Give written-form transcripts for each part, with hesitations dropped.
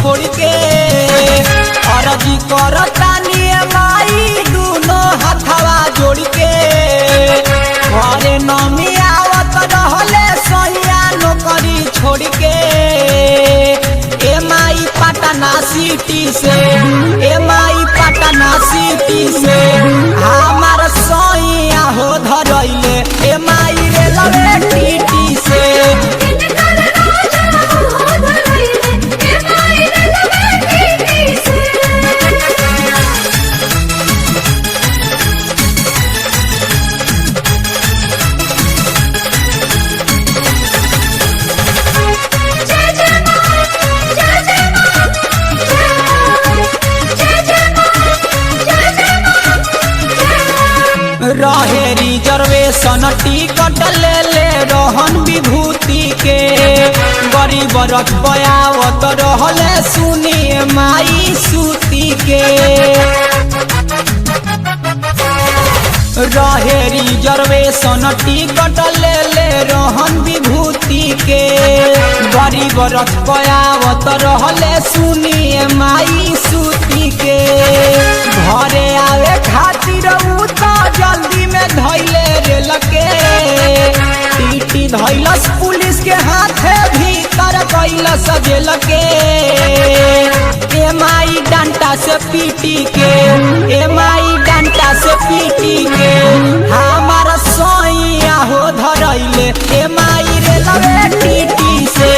छोड़ के अर्जी करतानी माई दूनो हथवा जोड़ के घरे नमी आवत रहले सैया नौकरी छोड़ के ए माई पटना सिटी से ए माई पटना सिटी से हमार सैया हो धरैले ए माई रे लवे टीटी से रहे रिजर्वेशन टिकट ले ले रहन विभूति के गरीब रथ बयावत रहले सुनिए माई सूती के रहे रिजर्वेशन टिकट ले ले रहन विभूति के गरीब रथ बयावत रहले सुनिए माई सूती के घरे आवे खातिर उ तो जल्दी में धैले रेल के टीटी धैलस पुलिस के हाथे भीतर कैलस जेल के ए माई डंटा से पीटी के ए माई डंटा से पीटी के हमार सैया हो धरैले ए माई रे लवे टीटी से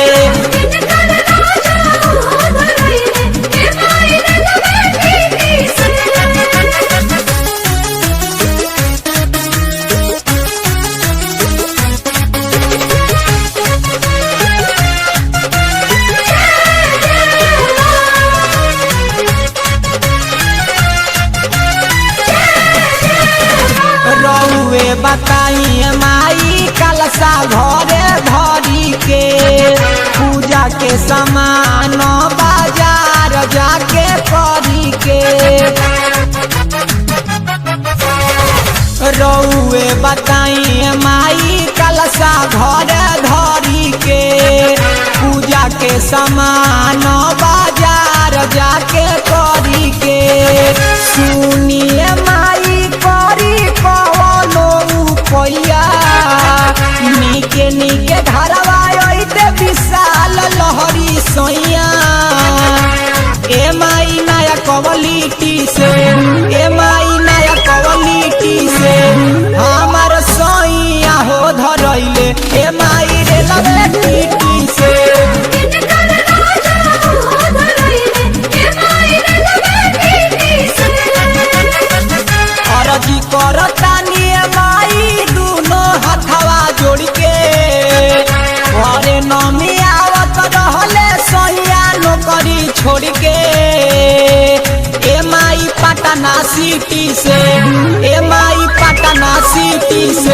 बताइए माई कलसा घरे धरी के पूजा के सामान बाजार जाके करी के रउए बताइए माई कलसा घरे धरी के पूजा के सामान बाजार जाके करी के सुनिए माई करी पैया नीके नीके घरवा अइते विशाल लहरी सैया ए माई नया कवलिटी से ए माई नया कवलिटी से हमार सैया हो धरैले ए माई रे लवे टीटी से अर्जी करतानी माई दूनो हथवा जोड़ के घरे नमी आवत रहले सैया नौकरी छोड़ के ए माई पटना सिटी से ए माई पटना सिटी से